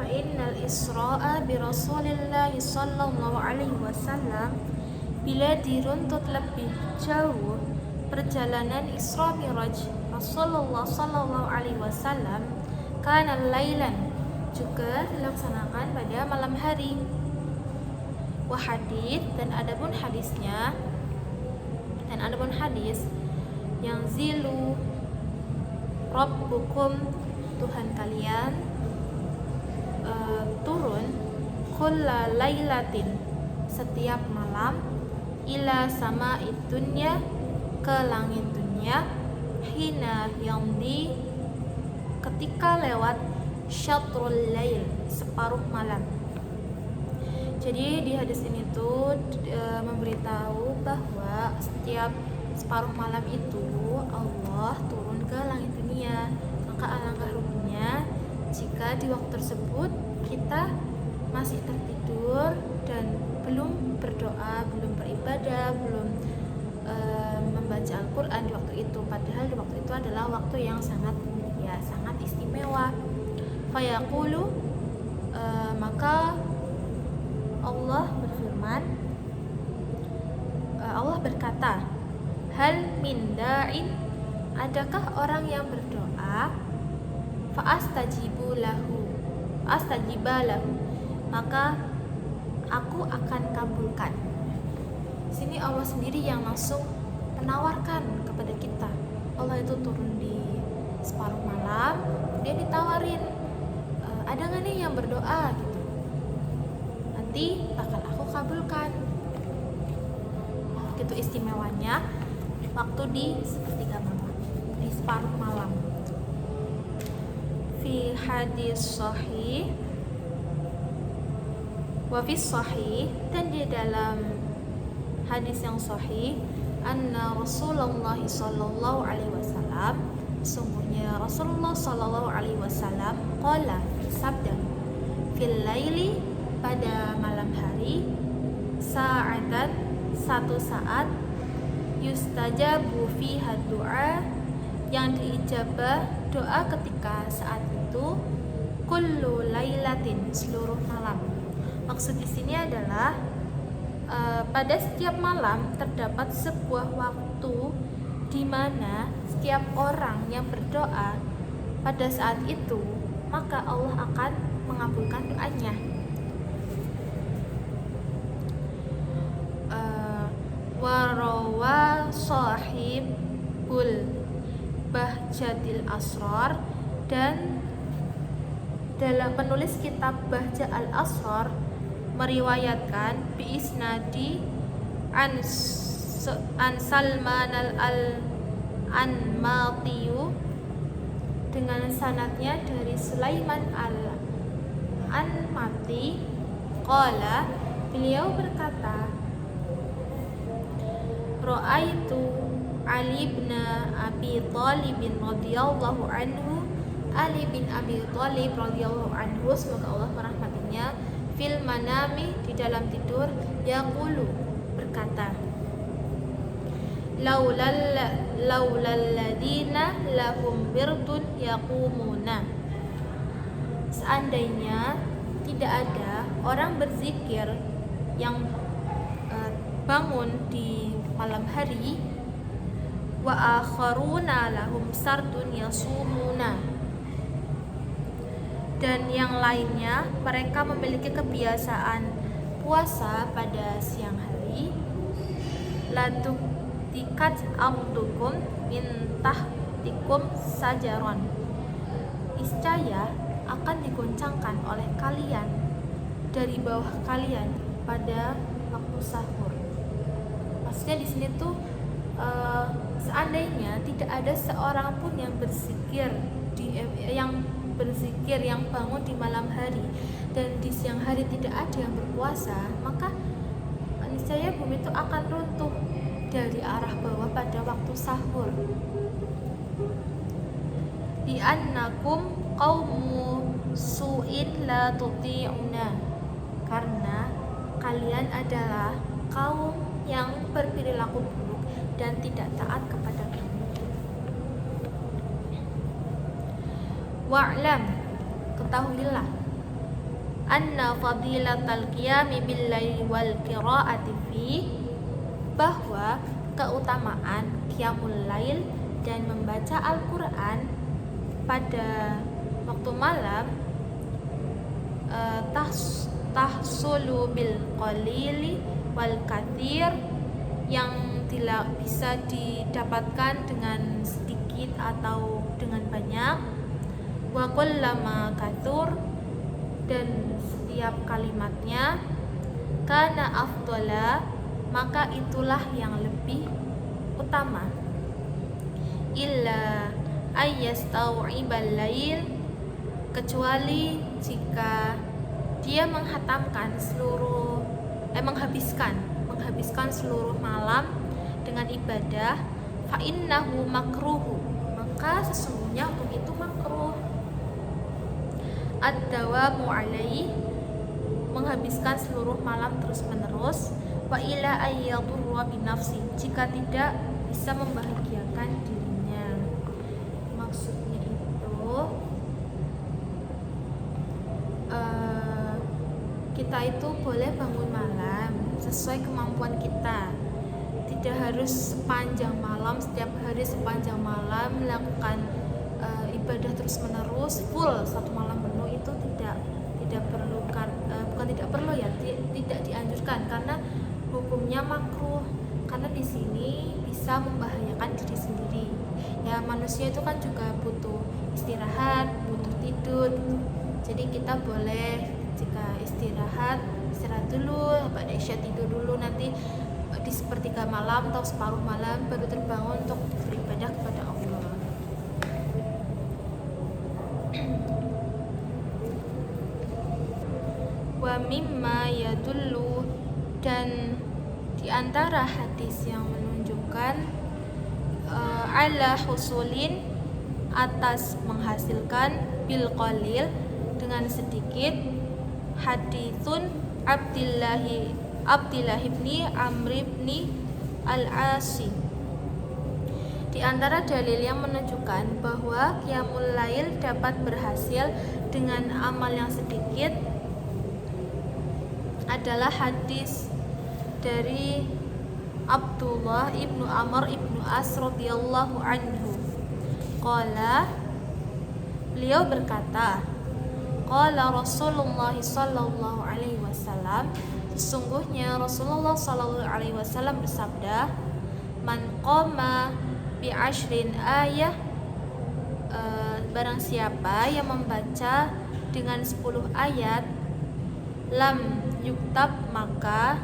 fa innal isra'a bi Rasulillah sallallahu alaihi wasallam, bila diruntut lebih jauh perjalanan Isra Miraj Rasulullah sallallahu alaihi wasallam, kana lailan, juga dilaksanakan pada malam hari. Wa hadits, dan adapun hadis yang zilu rabbukum, Tuhan kalian turun kulla lailatin, setiap malam, ila sama'id dunya, ke langit dunia, hina yamdi, ketika lewat syatrul lail, separuh malam. Jadi di hadis ini tuh memberitahu bahwa setiap separuh malam itu Allah turun ke langit dunia. Maka alangkah ruginya jika di waktu tersebut kita masih tertidur dan belum berdoa, belum beribadah, belum membaca Al-Quran di waktu itu. Padahal di waktu itu adalah waktu yang sangat mulia, sangat istimewa. Fayaqulu, maka Allah berfirman, Allah berkata, hal min da'in, adakah orang yang berdoa, fa'astajiba lahu, maka aku akan kabulkan. Sini Allah sendiri yang langsung menawarkan kepada kita. Allah itu turun di separuh malam, dia ditawarin, ada nggak nih yang berdoa gitu, nanti bakal aku kabulkan. Itu istimewanya waktu di sepertiga malam, di separuh malam. Fi hadis sahih, wa fi sahih, dan di dalam hadis yang sahih, anna Rasulullah sallallahu alaihi wasallam, sungguhnya Rasulullah sallallahu alaihi wasallam, qala, sabda, fil laili, pada malam hari, sa'atan, satu saat, yustajabu fiha doa, yang diijabah doa ketika saat itu, kullu lailatin, seluruh malam. Maksud di sini adalah pada setiap malam terdapat sebuah waktu di mana setiap orang yang berdoa pada saat itu, maka Allah akan mengabulkan doanya. Warawa sahibul bahjatil asrar, dan dalam penulis kitab Bahja al-Asrar meriwayatkan biisnadi an Salman al-Anmatiyu, dengan sanadnya dari Sulaiman al-Anmati, qala, beliau berkata, ra'aitu Ali bin Abi Thalib radhiyallahu anhu, Ali bin Abi Thalib radhiyallahu anhu, semoga Allah merahmatinya, fil manami, di dalam tidur, yaqulu, berkata, laulal ladina lahum birdun yaqumuna, seandainya tidak ada orang berzikir yang bangun di malam hari, wa akharuna lahum sardun yasumuna, dan yang lainnya mereka memiliki kebiasaan puasa pada siang hari, latuk tikat abdukum min tahtikum sajaron, niscaya akan digoncangkan oleh kalian dari bawah kalian pada waktu sahur. Maksudnya di sini tuh seandainya tidak ada seorang pun yang berzikir yang bangun di malam hari, dan di siang hari tidak ada yang berpuasa, maka niscaya bumi itu akan runtuh dari arah bawah pada waktu sahur. Di annakum qaumu su'in la tuti'una, karena kalian adalah kaum yang berperilaku buruk dan tidak taat kepada kami. Wa'lam, ketahuilah, anna fadilatal qiyami bil laili wal qiraati fi, bahwa keutamaan qiyamul lail dan membaca Al-Qur'an pada waktu malam tahsulu bil qalili wal katsir, yang tidak bisa didapatkan dengan sedikit atau dengan banyak, wa kullama katsur, dan setiap kalimatnya, kana afdala, maka itulah yang lebih utama, illa ayyastau'ibal lail, kecuali jika dia menghabiskan seluruh malam dengan ibadah, fa innahu makruh, maka sesungguhnya hukum itu makruh. Ad-dawamu alaihi, menghabiskan seluruh malam terus-menerus, wa ila ayyadurra binafsi, jika tidak bisa membahagiakan dirinya. Maksudnya itu kita itu boleh bangun malam sesuai kemampuan kita. Tidak harus sepanjang malam, setiap hari sepanjang malam melakukan ibadah terus menerus full satu malam penuh, itu tidak perlu, bukan tidak perlu ya, tidak dianjurkan, karena hukumnya makruh, karena di sini bisa membahayakan diri sendiri. Ya, manusia itu kan juga butuh istirahat, butuh tidur gitu. Jadi kita boleh jika istirahat dulu, pada isya tidur dulu, nanti di sepertiga malam atau separuh malam baru terbangun untuk beribadah kepada Allah. Wa mimma yadullu, dan di antara hadis yang menunjukkan ala husulin, atas menghasilkan, bil qalil, dengan sedikit, haditsun Abdillah ibni Amr ibni al-Asi. Di antara dalil yang menunjukkan bahwa qiyamul lail dapat berhasil dengan amal yang sedikit adalah hadis dari Abdullah ibnu Amr ibnu As radhiyallahu anhu. Qala, beliau berkata, qala Rasulullah sallallahu alaihi wasallam, sesungguhnya Rasulullah sallallahu alaihi wasallam bersabda, man qama bi ashrin ayah, barang siapa yang membaca dengan 10 ayat, lam yuktab, maka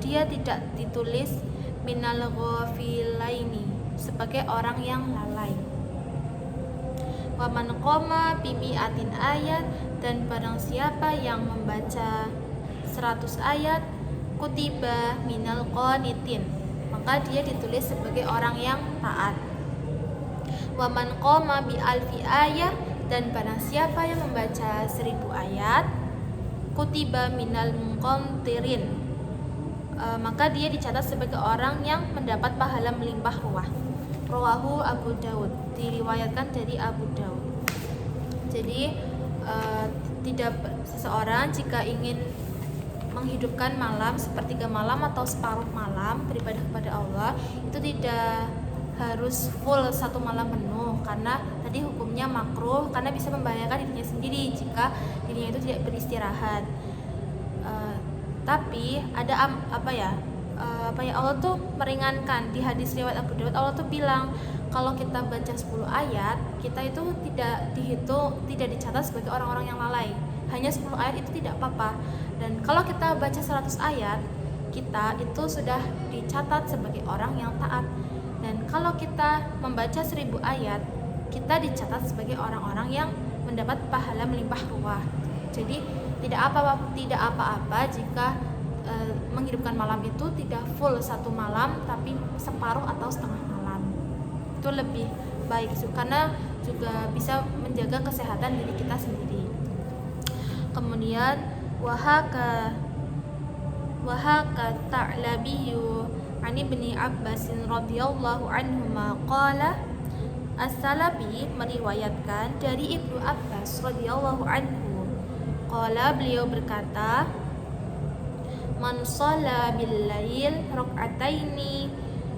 dia tidak ditulis minal ghafilaini, sebagai orang yang lalai. Wa man qama bi mi'atin ayat, dan barang siapa yang membaca 100 ayat, kutiba minal qanitin, maka dia ditulis sebagai orang yang taat. Wa man qama bi alfi ayat, dan barang siapa yang membaca 1000 ayat, kutiba minal munqantirin, maka dia dicatat sebagai orang yang mendapat pahala melimpah ruah. Rawahu Abu Daud, diriwayatkan dari Abu Daud. Jadi tidak seseorang jika ingin menghidupkan malam, sepertiga malam atau separuh malam beribadah kepada Allah, itu tidak harus full satu malam penuh, karena tadi hukumnya makruh, karena bisa membahayakan dirinya sendiri jika dirinya itu tidak beristirahat. Tapi ada Allah tuh meringankan. Di hadis riwayat Abu Daud, Allah tuh bilang kalau kita baca 10 ayat, kita itu tidak dicatat sebagai orang-orang yang lalai. Hanya 10 ayat itu tidak apa-apa. Dan kalau kita baca 100 ayat, kita itu sudah dicatat sebagai orang yang taat. Dan kalau kita membaca 1000 ayat, kita dicatat sebagai orang-orang yang mendapat pahala melimpah ruah. Jadi tidak apa-apa jika menghidupkan malam itu tidak full satu malam, tapi separuh atau setengah malam. Itu lebih baik karena juga bisa menjaga kesehatan diri kita sendiri. Kemudian wahaka ta'labiyyu an ibni Abbas radhiyallahu anhuma qala, As-Salabi meriwayatkan dari Ibnu Abbas radhiyallahu anhu, Qala, beliau berkata, man shalla bil lail raka'ataini,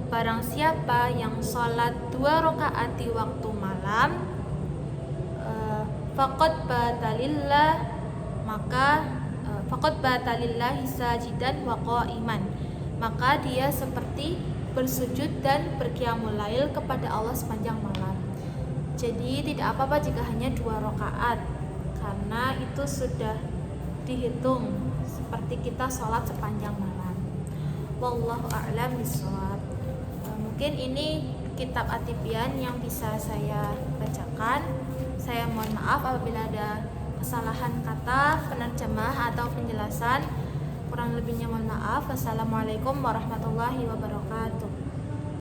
barang siapa yang sholat 2 rakaat di waktu malam, faqad batalillah, maka faqad batalillahi sajidan wa qa'iman, maka dia seperti bersujud dan berqiyamul lail kepada Allah sepanjang malam. Jadi tidak apa-apa jika hanya 2 rakaat, karena itu sudah dihitung seperti kita sholat sepanjang malam. Wallahu a'lam bishawab. Mungkin ini kitab At-Tibyan yang bisa saya bacakan. Saya mohon maaf apabila ada kesalahan kata, penerjemah atau penjelasan. Kurang lebihnya mohon maaf. Wassalamualaikum warahmatullahi wabarakatuh.